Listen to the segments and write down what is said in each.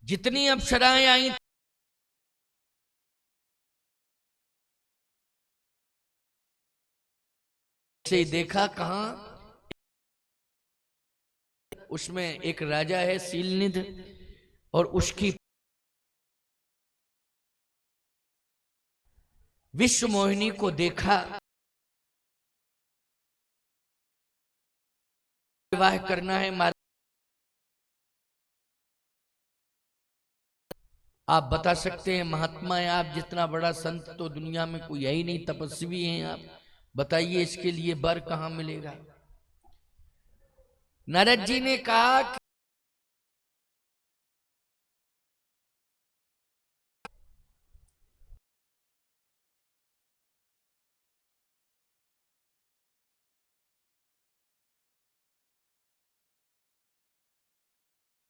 जितनी अप्सराएं आई से देखा कहां, उसमें एक राजा है शीलनिध और उसकी विश्व मोहिनी को देखा, विवाह करना है मारा। आप बता सकते हैं महात्मा है आप, जितना बड़ा संत तो दुनिया में कोई है ही नहीं, तपस्वी हैं आप, बताइए इसके लिए वर कहां मिलेगा। नारद जी ने कहा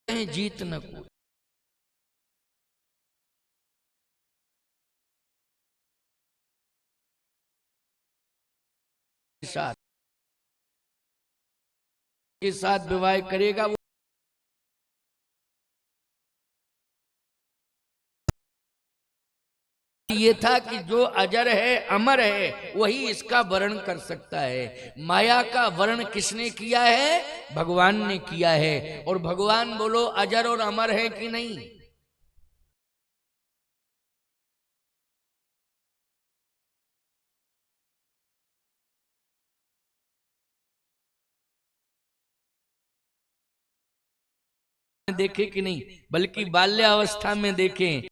कि जीत न कोई, के साथ विवाह करेगा वो ये था कि जो अजर है अमर है वही इसका वर्ण कर सकता है। माया का वर्ण किसने किया है? भगवान ने किया है। और भगवान बोलो अजर और अमर है कि नहीं? देखे कि नहीं, बल्कि बाल्यावस्था में देखें।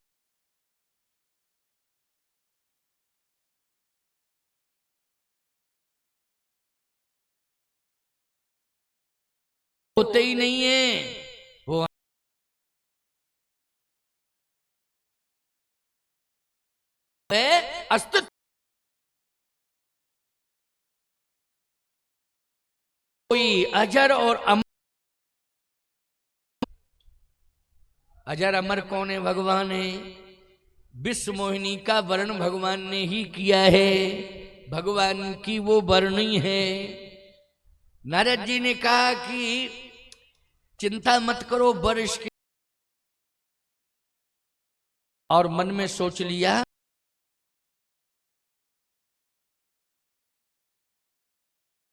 होते ही नहीं है वो है अस्तित्व। कोई अजर और अमर, अजर अमर कौन है? भगवान है। विश्व मोहिनी का वर्ण भगवान ने ही किया है, भगवान की वो वर्णी है। नारद जी ने कहा कि चिंता मत करो वर्ष के, और मन में सोच लिया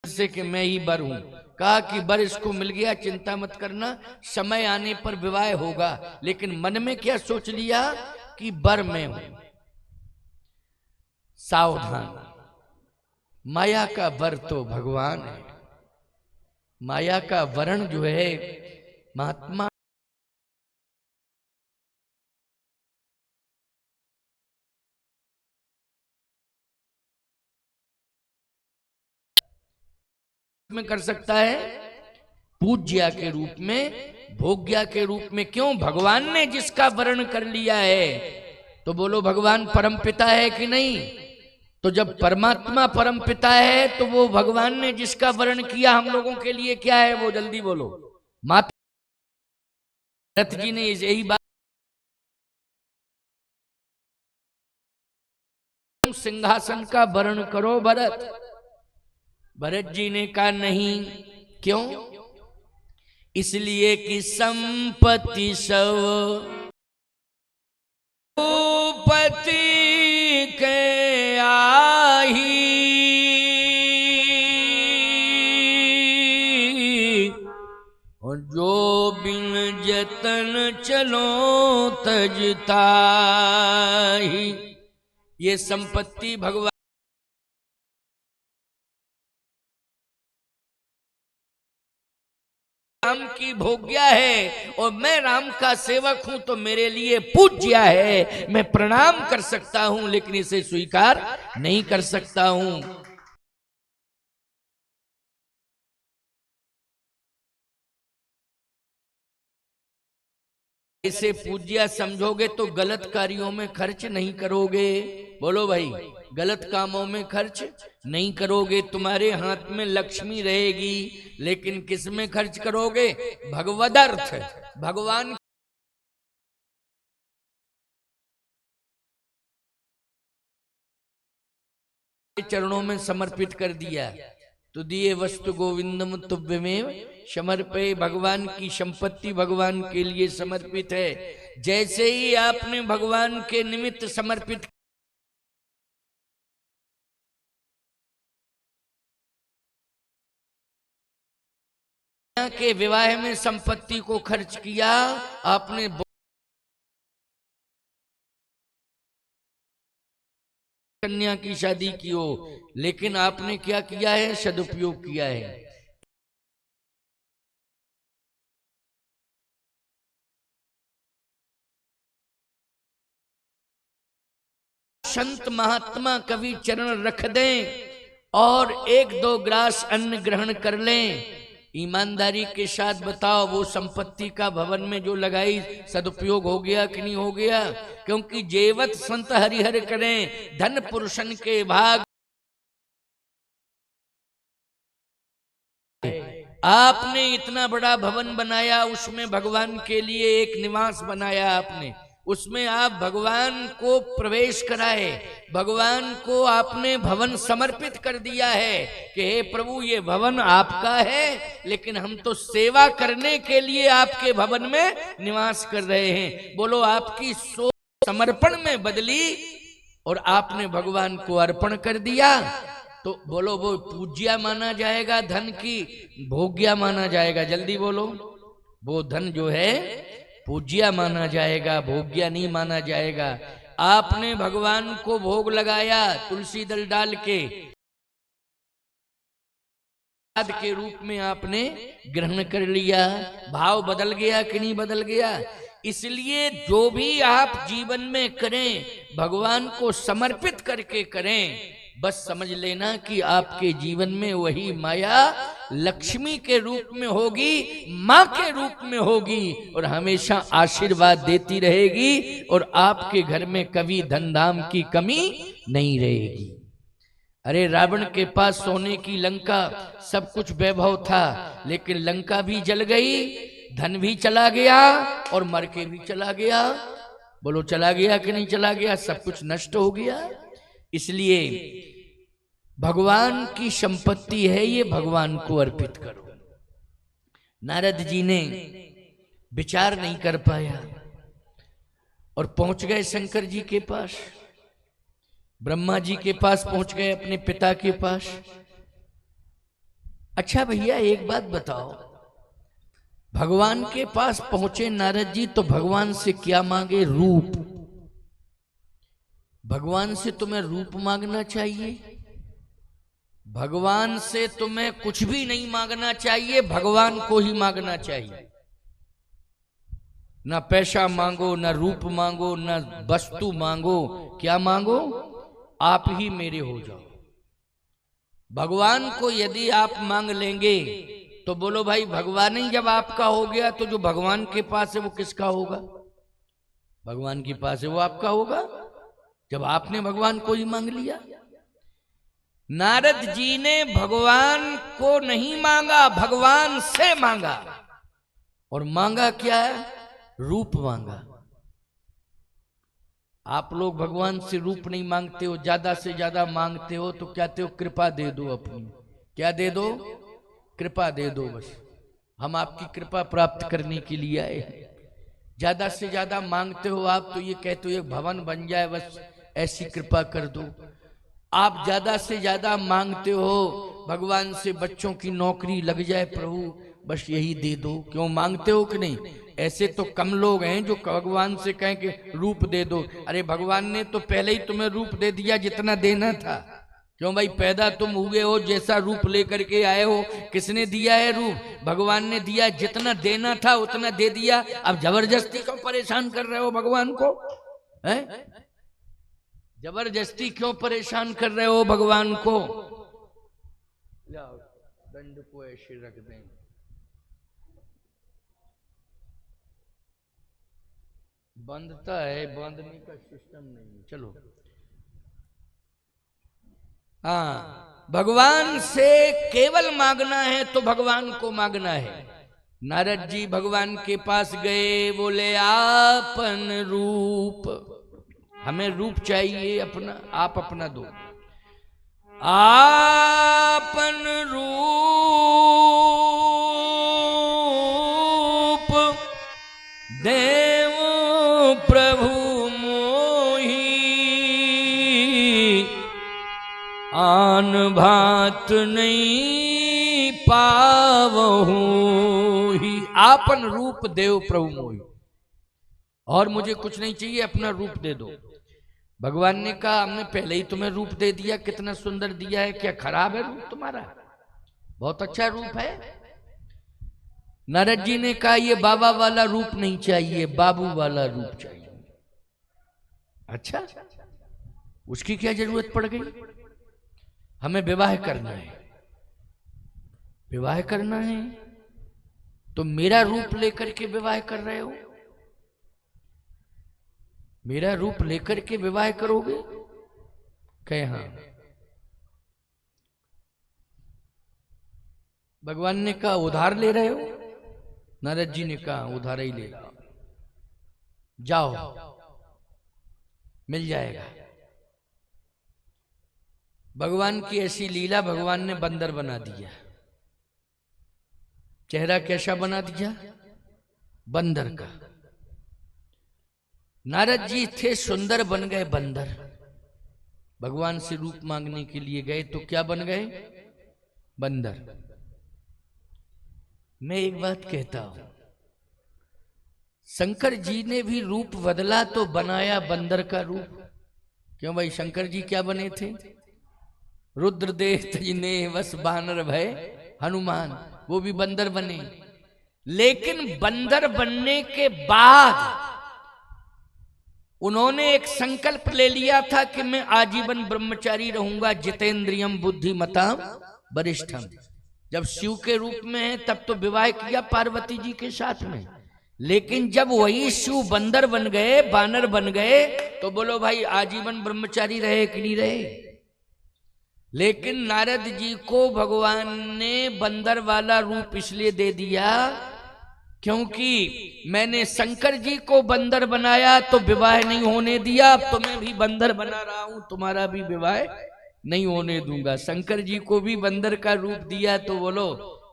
से कि मैं ही बर हूं। कहा कि बर इसको मिल गया, चिंता मत करना, समय आने पर विवाह होगा। लेकिन मन में क्या सोच लिया कि बर मैं हूं। सावधान, माया का बर तो भगवान है। माया का वर्ण जो है महात्मा में कर सकता है, पूज्या के रूप में, भोग्या के रूप में। क्यों? भगवान ने जिसका वर्ण कर लिया है। तो बोलो भगवान परमपिता है कि नहीं? तो जब परमात्मा परमपिता है तो वो भगवान ने जिसका वर्ण किया हम लोगों के लिए क्या है वो? जल्दी बोलो। माता भरत जी ने यही बात, सिंहासन का वर्ण करो भरत। भरत जी ने कहा नहीं। क्यों? इसलिए कि संपत्ति सब पति के आही, और जो बिन जतन चलो तजता ही। ये संपत्ति भगवान राम की भोग्या है, और मैं राम का सेवक हूं तो मेरे लिए पूज्य है। मैं प्रणाम कर सकता हूं लेकिन इसे स्वीकार नहीं कर सकता हूं। इसे पूज्य समझोगे तो गलत कार्यों में खर्च नहीं करोगे। बोलो भाई, गलत कामों में खर्च नहीं करोगे। तुम्हारे हाथ में लक्ष्मी रहेगी, लेकिन किस में खर्च करोगे? भगवदर्थ, भगवान के चरणों में समर्पित कर दिया। तो दिए वस्तु गोविंदम तुभ्यमेव समर्पये। भगवान की संपत्ति भगवान के लिए समर्पित है। जैसे ही आपने भगवान के निमित्त समर्पित के विवाह में संपत्ति को खर्च किया, आपने कन्या की शादी की हो, लेकिन आपने क्या किया है? सदुपयोग किया है। संत महात्मा कवि चरण रख दें और एक दो ग्रास अन्न ग्रहण कर लें, ईमानदारी के साथ बताओ वो संपत्ति का भवन में जो लगाई सदुपयोग हो गया कि नहीं हो गया? क्योंकि जेवत संत हरिहर करें धन पुरुषन के भाग। आपने इतना बड़ा भवन बनाया, उसमें भगवान के लिए एक निवास बनाया आपने, उसमें आप भगवान को प्रवेश कराए, भगवान को आपने भवन समर्पित कर दिया है कि हे प्रभु ये भवन आपका है, लेकिन हम तो सेवा करने के लिए आपके भवन में निवास कर रहे हैं। बोलो आपकी सोच समर्पण में बदली और आपने भगवान को अर्पण कर दिया, तो बोलो वो पूज्या माना जाएगा, धन की भोग्या माना जाएगा? जल्दी बोलो। वो धन जो है पूज्या माना जाएगा, भोग्या नहीं माना जाएगा। आपने भगवान को भोग लगाया तुलसी दल डाल के रूप में आपने ग्रहण कर लिया, भाव बदल गया कि नहीं बदल गया? इसलिए जो भी आप जीवन में करें भगवान को समर्पित करके करें। बस समझ लेना कि आपके जीवन में वही माया लक्ष्मी के रूप में होगी, माँ के रूप में होगी और हमेशा आशीर्वाद देती रहेगी और आपके घर में कभी धन धाम की कमी नहीं रहेगी। अरे रावण के पास सोने की लंका सब कुछ वैभव था, लेकिन लंका भी जल गई, धन भी चला गया और मर के भी चला गया। बोलो चला गया कि नहीं चला गया? सब कुछ नष्ट हो गया। इसलिए भगवान की संपत्ति है, ये भगवान को अर्पित करो। नारद जी ने विचार नहीं कर पाया और पहुंच गए शंकर जी के पास, ब्रह्मा जी के पास पहुंच गए, अपने पिता के पास। अच्छा भैया एक बात बताओ, भगवान के पास पहुंचे नारद जी तो भगवान से क्या मांगे? रूप। भगवान से तुम्हें रूप मांगना चाहिए? भगवान से तुम्हें कुछ भी नहीं मांगना चाहिए, भगवान को ही मांगना चाहिए। ना पैसा मांगो, ना रूप मांगो, ना वस्तु मांगो, क्या मांगो? आप ही मेरे हो जाओ। भगवान को यदि आप मांग लेंगे तो बोलो भाई भगवान ही जब आपका हो गया तो जो भगवान के पास है वो किसका होगा? भगवान के पास है वो आपका होगा जब आपने भगवान को ही मांग लिया। नारद जी ने भगवान को नहीं मांगा, भगवान से मांगा। और मांगा क्या है? रूप मांगा। आप लोग भगवान से रूप नहीं मांगते हो, ज्यादा से ज्यादा मांगते हो तो कहते हो कृपा दे दो अपनी। क्या दे दो? कृपा दे दो। बस हम आपकी कृपा प्राप्त करने के लिए आए हैं। ज्यादा से ज्यादा मांगते हो आप तो ये कहते हो एक भवन बन जाए, बस ऐसी कृपा कर दो। आप ज्यादा से ज्यादा मांगते हो भगवान से बच्चों की नौकरी लग जाए, प्रभु बस यही दे दो। क्यों मांगते हो कि नहीं? ऐसे तो कम लोग हैं जो भगवान से कहें कि रूप दे दो। अरे भगवान ने तो पहले ही तुम्हें रूप दे दिया जितना देना था। क्यों भाई? पैदा तुम हुए हो, जैसा रूप लेकर के आए हो। किसने दिया है रूप? भगवान ने दिया। जितना देना था उतना दे दिया। अब जबरदस्ती क्यों परेशान कर रहे हो भगवान को? हैं? जबरदस्ती क्यों परेशान कर रहे हो भगवान को? दंड को ऐसे रख दें। बंधता है, बांधने का सिस्टम नहीं। चलो हाँ, भगवान से केवल मांगना है तो भगवान को मांगना है। नारद जी भगवान के पास गए, बोले आपन रूप, हमें रूप चाहिए अपना, आप अपना दो। आपन रूप देव प्रभु मोही, आन भात नहीं पावहु ही। आपन रूप देव प्रभु मोही, और मुझे कुछ नहीं चाहिए, अपना रूप दे दो। भगवान ने कहा हमने पहले ही तुम्हें रूप दे दिया, कितना सुंदर दिया है, क्या खराब है रूप तुम्हारा? बहुत अच्छा रूप है। नारद जी ने कहा ये बाबा वाला रूप नहीं चाहिए, बाबू वाला रूप चाहिए। अच्छा, उसकी क्या जरूरत पड़ गई? हमें विवाह करना है, विवाह करना है तो मेरा रूप लेकर के विवाह कर रहे हो? मेरा रूप लेकर के विवाह करोगे? कहे हाँ। भगवान ने कहा उधार ले रहे हो? नारद जी ने कहा उधार ही ले रहा, जाओ मिल जाएगा। भगवान की ऐसी लीला, भगवान ने बंदर बना दिया। चेहरा कैसा बना दिया? बंदर का। नारद जी थे सुंदर, बन गए बंदर। भगवान से रूप मांगने के लिए गए तो क्या बन गए? बंदर। मैं एक बात कहता हूं, शंकर जी ने भी रूप बदला तो बनाया बंदर का रूप। क्यों भाई? शंकर जी क्या बने थे? रुद्रदेह तजने वस बानर भय हनुमान, वो भी बंदर बने। लेकिन बंदर बनने के बाद उन्होंने एक संकल्प ले लिया था कि मैं आजीवन ब्रह्मचारी रहूंगा, जितेंद्रियम बुद्धिमताम वरिष्ठम। जब शिव के रूप में है तब तो विवाह किया पार्वती जी के साथ में, लेकिन जब वही शिव बंदर बन गए, बानर बन गए, तो बोलो भाई आजीवन ब्रह्मचारी रहे कि नहीं रहे? लेकिन नारद जी को भगवान ने बंदर वाला रूप इसलिए दे दिया क्योंकि मैंने शंकर जी को बंदर बनाया तो विवाह नहीं होने दिया, अब तो मैं भी बंदर बना रहा हूं, तुम्हारा भी विवाह नहीं होने दूंगा। शंकर जी को भी बंदर का रूप दिया तो बोलो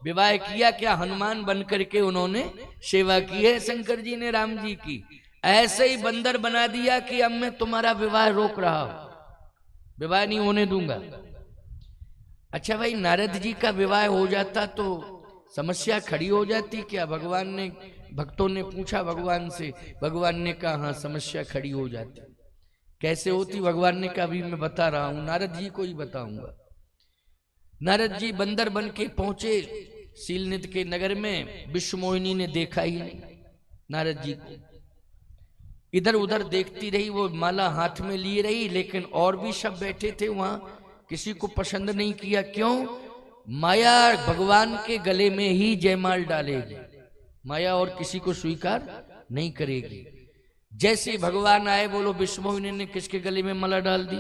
विवाह किया क्या? हनुमान बन करके उन्होंने सेवा की है शंकर जी ने राम जी की। ऐसे ही बंदर बना दिया कि अब मैं तुम्हारा विवाह रोक रहा हूं, विवाह नहीं होने दूंगा। अच्छा भाई, नारद जी का विवाह हो जाता तो समस्या खड़ी हो जाती क्या? भगवान ने, भक्तों ने पूछा भगवान से, भगवान ने कहा हाँ समस्या खड़ी हो जाती। कैसे होती? भगवान ने कहा अभी मैं बता रहा हूं, नारद जी को ही बताऊंगा। नारद जी बंदर बन के पहुंचे शीलनिध के नगर में। विश्वमोहिनी ने देखा ही नहीं नारद जी को, इधर उधर देखती रही, वो माला हाथ में लिए रही, लेकिन और भी सब बैठे थे वहां, किसी को पसंद नहीं किया। क्यों? माया भगवान के गले में ही जयमाल डालेगी, माया और किसी को स्वीकार नहीं करेगी। जैसे भगवान आए, बोलो विश्वमोहिनी ने किसके गले में माला डाल दी?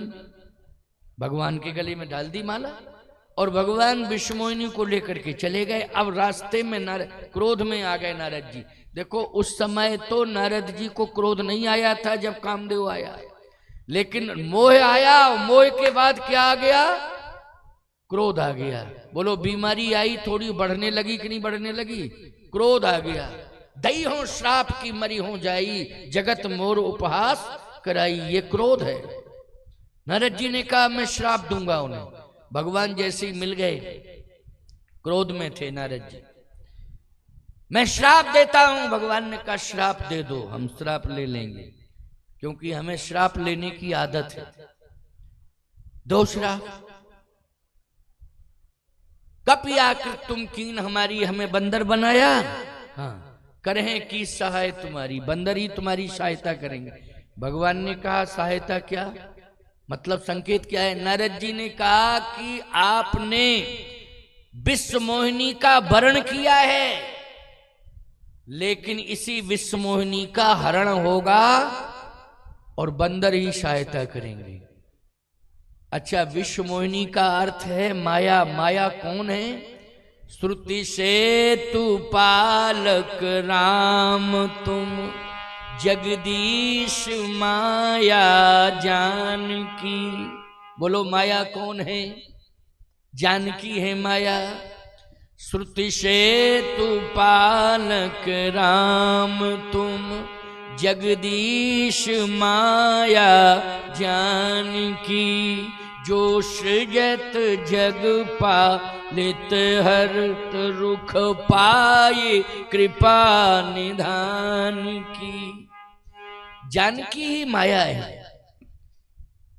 भगवान के गले में डाल दी माला, और भगवान विश्वमोहिनी को लेकर के चले गए। अब रास्ते में क्रोध में आ गए नारद जी। देखो उस समय तो नारद जी को क्रोध नहीं आया था जब कामदेव आया, लेकिन मोह आया। मोह के बाद क्या आ गया? क्रोध आ गया। बोलो बीमारी आई, थोड़ी बढ़ने लगी कि नहीं बढ़ने लगी? क्रोध आ गया। दई हो श्राप की मरी हो जाई, जगत मोर उपहास कराई, ये क्रोध है। नारद जी ने कहा मैं श्राप दूंगा उन्हें। भगवान जैसे ही मिल गए, क्रोध में थे नारद जी, मैं श्राप देता हूं। भगवान ने कहा श्राप दे दो, हम श्राप ले लेंगे, क्योंकि हमें श्राप लेने की आदत है। दो श्राप। कपि आकृत तुम कीन हमारी, हमें बंदर बनाया, हाँ करें की सहाय तुम्हारी, बंदर ही तुम्हारी सहायता करेंगे। भगवान ने कहा सहायता क्या? मतलब संकेत क्या है? नारद जी ने कहा कि आपने विश्वमोहिनी का वरण किया है, लेकिन इसी विश्वमोहिनी का हरण होगा और बंदर ही सहायता करेंगे। अच्छा, विश्वमोहिनी का अर्थ है माया। माया कौन है? श्रुति से तू पालक राम तुम, जगदीश माया जानकी। बोलो माया कौन है? जानकी है माया, श्रुति से तू पालक राम तुम, जगदीश माया जानकी, जो सृजत जग पालित हरत रुख पाए कृपा निधान की। जानकी ही माया है।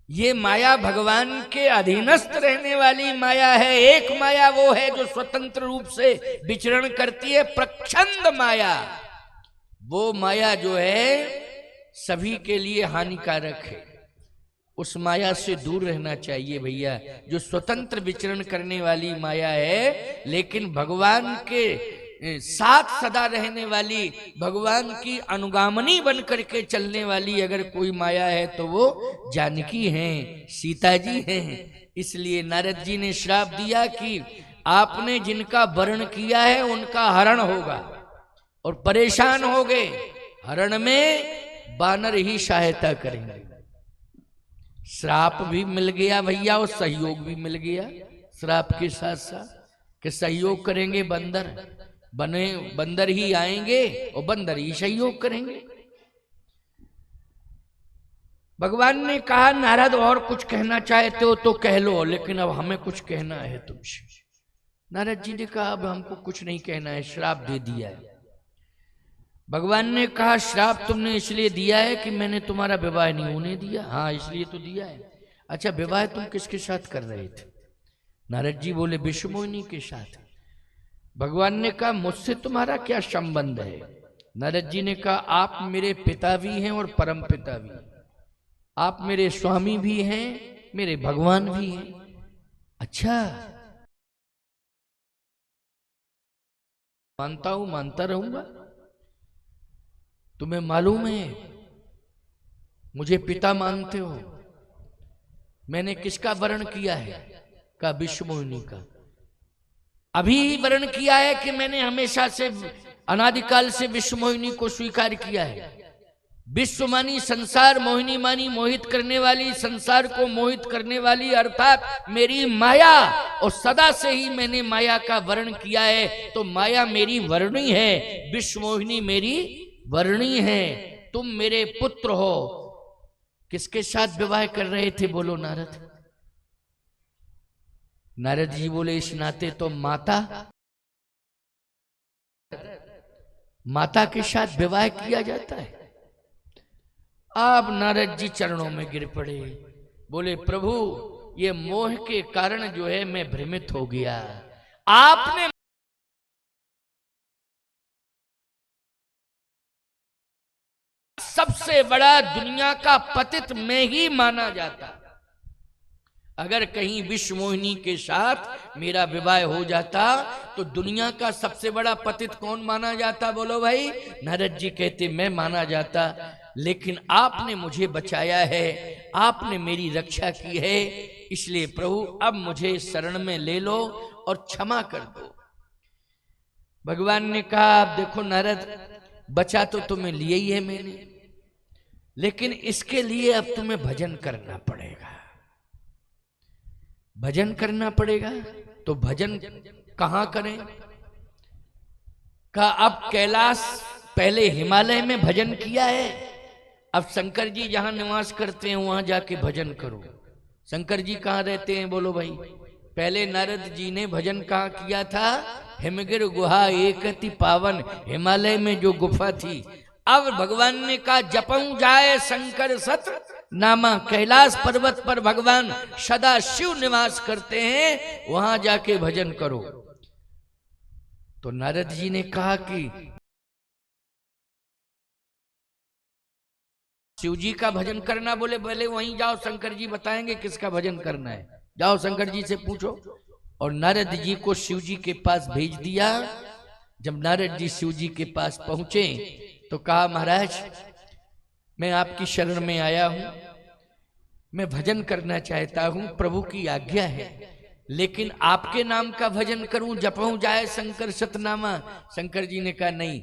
ये माया भगवान के अधीनस्थ रहने वाली माया है। एक माया वो है जो स्वतंत्र रूप से विचरण करती है, प्रच्छंद माया। वो माया जो है सभी के लिए हानिकारक है, उस माया से दूर रहना चाहिए भैया। जो स्वतंत्र विचरण करने वाली माया है, लेकिन भगवान के साथ सदा रहने वाली, भगवान की अनुगामनी बन करके चलने वाली अगर कोई माया है तो वो जानकी हैं, सीता जी हैं। इसलिए नारद जी ने श्राप दिया कि आपने जिनका वर्ण किया है उनका हरण होगा, और परेशान हो गए। हरण में बानर ही सहायता करेंगे। श्राप भी मिल गया भैया और सहयोग भी मिल गया श्राप के साथ साथ, कि सहयोग करेंगे बंदर, बने बंदर ही आएंगे और बंदर ही सहयोग करेंगे। भगवान ने कहा नारद और कुछ कहना चाहते हो तो कह लो, लेकिन अब हमें कुछ कहना है तुमसे। नारद जी ने कहा अब हमको कुछ नहीं कहना है, श्राप दे दिया है। भगवान ने कहा श्राप तुमने इसलिए दिया है कि मैंने तुम्हारा विवाह नहीं होने दिया। हाँ इसलिए तो दिया है। अच्छा विवाह तुम किसके साथ कर रहे थे? नारद जी बोले विश्वमोहिनी के साथ। भगवान ने कहा मुझसे तुम्हारा क्या संबंध है? नारद जी ने कहा आप मेरे पिता भी हैं और परम पिता भी, आप मेरे स्वामी भी हैं, मेरे भगवान भी हैं। अच्छा मानता हूं, मानता रहूंगा। तुम्हें मालूम है मुझे पिता मानते हो, मैंने किसका वर्ण किया है? का विश्वमोहिनी का। अभी वर्ण किया है कि मैंने हमेशा से अनादिकाल से विश्वमोहिनी को स्वीकार किया है। विश्व मानी संसार, मोहिनी मानी मोहित करने वाली, संसार को मोहित करने वाली, अर्थात मेरी माया। और सदा से ही मैंने माया का वर्ण किया है, तो माया मेरी वर्णी है, विश्वमोहिनी मेरी वर्णी है। तुम मेरे पुत्र हो। किसके साथ विवाह कर रहे थे बोलो नारद? नारद जी बोले इस नाते तो माता के साथ विवाह किया जाता है। अब नारद जी चरणों में गिर पड़े, बोले प्रभु ये मोह के कारण जो है मैं भ्रमित हो गया। आपने सबसे बड़ा दुनिया का पतित मैं ही माना जाता। अगर कहीं विश्वमोहिनी के साथ मेरा विवाह हो जाता तो दुनिया का सबसे बड़ा पतित कौन माना जाता बोलो भाई? नारद जी कहते मैं माना जाता, लेकिन आपने मुझे बचाया है, आपने मेरी रक्षा की है, इसलिए प्रभु अब मुझे शरण में ले लो और क्षमा कर दो। भगवान ने कहा आप देखो नारद, बचा तो तुम्हें लिया ही है मैंने, लेकिन इसके लिए अब तुम्हें भजन करना पड़ेगा। भजन करना पड़ेगा तो भजन कहां करें? का अब कैलाश, पहले हिमालय में भजन किया है, अब शंकर जी जहां निवास करते हैं वहां जाके भजन करो। शंकर जी कहां रहते हैं बोलो भाई? पहले नारद जी ने भजन कहां किया था? हिमगिर गुहा एकति पावन, हिमालय में जो गुफा थी। अब भगवान ने कहा जपऊं जाए शंकर सत नामा, कैलाश पर्वत पर भगवान सदा शिव निवास करते हैं, वहां जाके भजन करो। तो नारद जी ने कहा कि शिव जी का भजन करना, बोले पहले वहीं जाओ, शंकर जी बताएंगे किसका भजन करना है, जाओ शंकर जी से पूछो। और नारद जी को शिव जी के पास भेज दिया। जब नारद जी शिव जी के पास पहुंचे तो कहा महाराज मैं आपकी शरण में आया हूं, मैं भजन करना चाहता हूं, प्रभु की आज्ञा है, लेकिन आपके नाम का भजन करूं, जपऊं जाए शंकर सतनामा। शंकर जी ने कहा नहीं,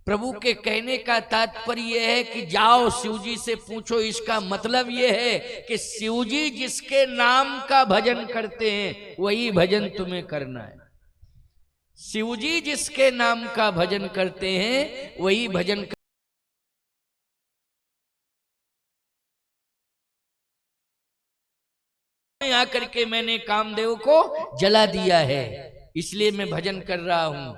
प्रभु के कहने का तात्पर्य यह है कि जाओ शिव जी से पूछो। इसका मतलब यह है कि शिव जी जिसके नाम का भजन करते हैं वही भजन तुम्हें करना है। शिव जी जिसके नाम का भजन करते हैं वही भजन आकर के मैंने कामदेव को जला दिया है, इसलिए मैं भजन कर रहा हूं।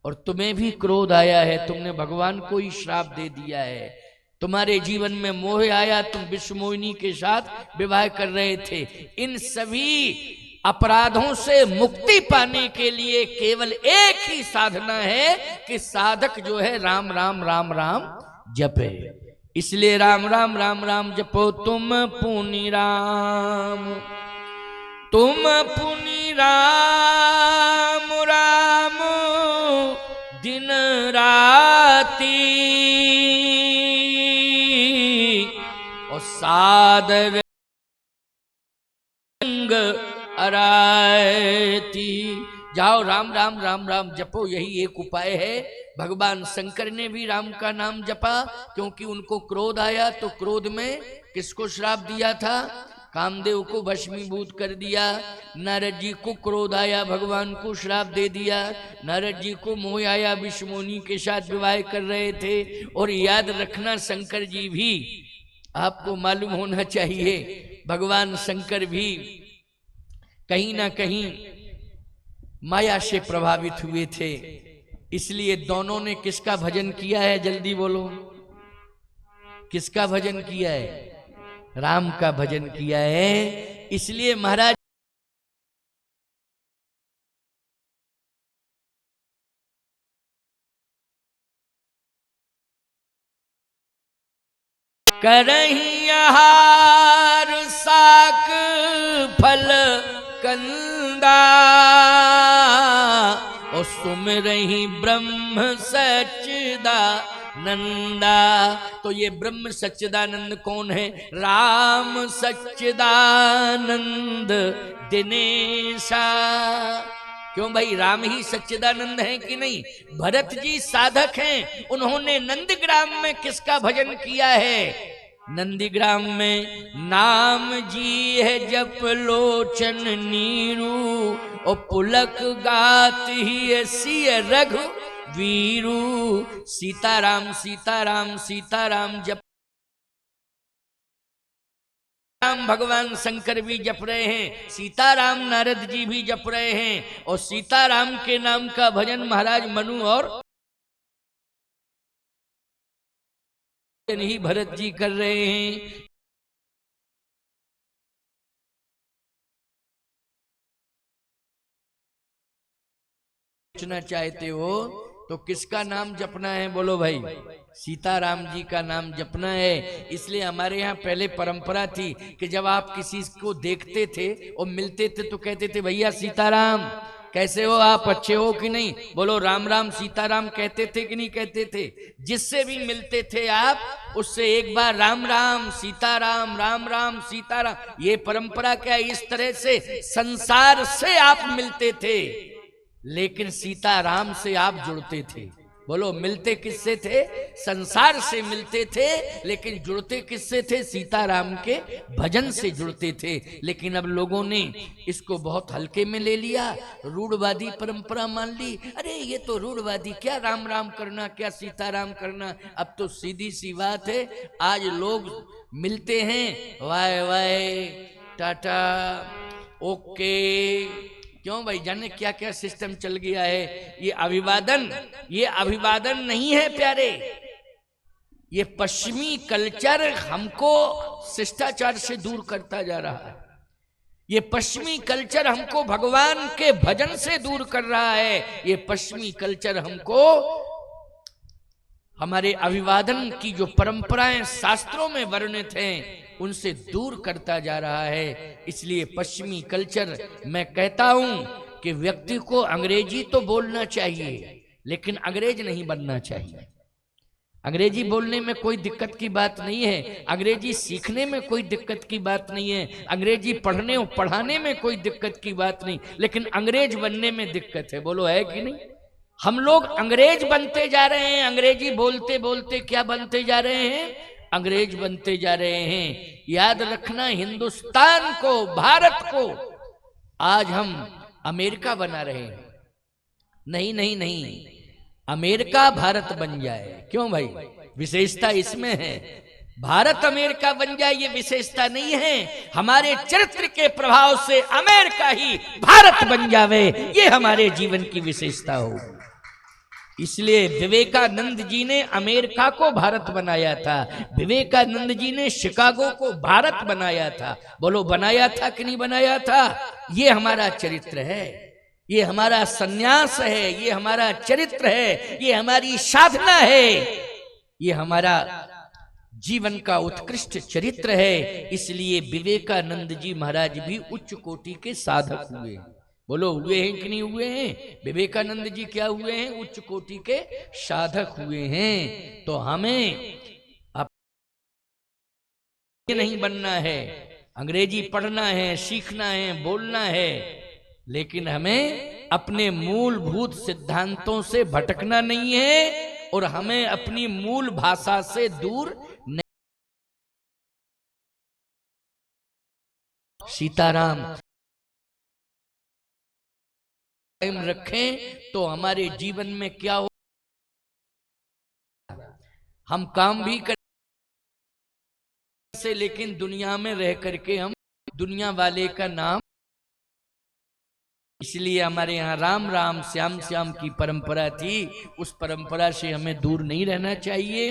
और तुम्हें भी क्रोध आया है, तुमने भगवान को ही श्राप दे दिया है। तुम्हारे जीवन में मोह आया, तुम विश्वमोहिनी के साथ विवाह कर रहे थे। इन सभी अपराधों से मुक्ति पाने के लिए केवल एक ही साधना है कि साधक जो है राम राम राम राम जपे। इसलिए राम राम राम राम जपो तुम पुनि राम, तुम पुनि राम राम दिन राती, और सादर अरायती। जाओ राम राम राम राम जपो, यही एक उपाय है। भगवान शंकर ने भी राम का नाम जपा, क्योंकि उनको क्रोध आया तो क्रोध में किसको श्राप दिया था? कामदेव को भस्मीभूत कर दिया। नारद जी को क्रोध आया, भगवान को श्राप दे दिया। नारद जी को मोह आया, विश्वमोहिनी के साथ विवाह कर रहे थे। और याद रखना शंकर जी भी, आपको मालूम होना चाहिए, भगवान शंकर भी कहीं ना कहीं माया से प्रभावित हुए थे। इसलिए दोनों ने किसका भजन किया है? जल्दी बोलो, किसका भजन किया है? राम का भजन किया है। इसलिए महाराज करही आहार साक फल कंदा, और सुमिरहि ब्रह्म सच्चिदा नंदा। तो ये ब्रह्म सच्चिदानंद कौन है? राम सच्चिदानंद दिनेशा। क्यों भाई, राम ही सच्चिदानंद है कि नहीं? भरत जी साधक हैं, उन्होंने नंदीग्राम में किसका भजन किया है? नंदीग्राम में नाम जी है जप लोचन नीरू, और पुलक गात ही सिय रघु वीरू। सीताराम सीताराम सीताराम जप, राम भगवान शंकर भी जप रहे हैं, सीताराम नारद जी भी जप रहे हैं। और सीताराम के नाम का भजन महाराज मनु और ही भरत जी कर रहे हैं। पूछना चाहते हो तो किसका नाम जपना है? बोलो भाई, सीताराम जी का नाम जपना है। इसलिए हमारे यहाँ पहले परंपरा थी कि जब आप किसी को देखते थे और मिलते थे तो कहते थे भैया सीताराम, कैसे हो आप, अच्छे हो कि नहीं? बोलो राम राम सीताराम कहते थे कि नहीं कहते थे? जिससे भी मिलते थे आप उससे एक बार राम राम सीताराम, राम राम सीताराम। ये परंपरा क्या, इस तरह से संसार से आप मिलते थे, लेकिन सीताराम से आप जुड़ते थे। बोलो, मिलते किससे थे? संसार से मिलते थे, लेकिन जुड़ते किससे थे? सीताराम के भजन से जुड़ते थे। लेकिन अब लोगों ने इसको बहुत हल्के में ले लिया, रूढ़वादी परंपरा मान ली। अरे ये तो रूढ़वादी, क्या राम राम करना, क्या सीताराम करना। अब तो सीधी सी बात है, आज लोग मिलते हैं वाय वाय टाटा ओके। क्यों भाई, जाने क्या क्या सिस्टम चल गया है। ये अभिवादन नहीं है प्यारे, ये पश्चिमी कल्चर हमको शिष्टाचार से दूर करता जा रहा है। ये पश्चिमी कल्चर हमको भगवान के भजन से दूर कर रहा है। ये पश्चिमी कल्चर हमको हमारे अभिवादन की जो परंपराएं शास्त्रों में वर्णित हैं उनसे दूर करता जा रहा है। इसलिए पश्चिमी कल्चर, मैं कहता हूं कि व्यक्ति को अंग्रेजी तो बोलना चाहिए, लेकिन अंग्रेज नहीं बनना चाहिए। अंग्रेजी बोलने में कोई दिक्कत की बात नहीं है, अंग्रेजी सीखने में कोई दिक्कत की बात नहीं है, अंग्रेजी पढ़ने और पढ़ाने में कोई दिक्कत की बात नहीं, लेकिन अंग्रेज बनने में दिक्कत है। बोलो, है कि नहीं? हम लोग अंग्रेज बनते जा रहे हैं, अंग्रेजी बोलते बोलते क्या बनते जा रहे हैं, अंग्रेज बनते जा रहे हैं। याद रखना, हिंदुस्तान को, भारत को आज हम अमेरिका बना रहे हैं। नहीं नहीं नहीं, अमेरिका भारत बन जाए। क्यों भाई, विशेषता इसमें है। भारत अमेरिका बन जाए ये विशेषता नहीं है, हमारे चरित्र के प्रभाव से अमेरिका ही भारत बन जावे, ये हमारे जीवन की विशेषता हो। इसलिए विवेकानंद जी ने अमेरिका को भारत बनाया था, विवेकानंद जी ने शिकागो को भारत बनाया था। बोलो, बनाया था कि नहीं बनाया था? ये हमारा चरित्र है, ये हमारा सन्यास है, ये हमारा चरित्र है, ये हमारी साधना है, ये हमारा जीवन का उत्कृष्ट चरित्र है। इसलिए विवेकानंद जी महाराज भी उच्च कोटि के साधक हुए। बोलो, हुए हैं कि नहीं हुए हैं? विवेकानंद जी क्या हुए हैं? उच्च कोटि के साधक हुए हैं। तो हमें अब नहीं बनना है, अंग्रेजी पढ़ना है, सीखना है, बोलना है, लेकिन हमें अपने मूलभूत सिद्धांतों से भटकना नहीं है और हमें अपनी मूल भाषा से दूर नहीं। सीताराम रखें तो हमारे जीवन में क्या हो, हम काम भी करें से, लेकिन दुनिया में रह करके हम दुनिया वाले का नाम। इसलिए हमारे यहाँ राम राम श्याम श्याम की परंपरा थी, उस परंपरा से हमें दूर नहीं रहना चाहिए।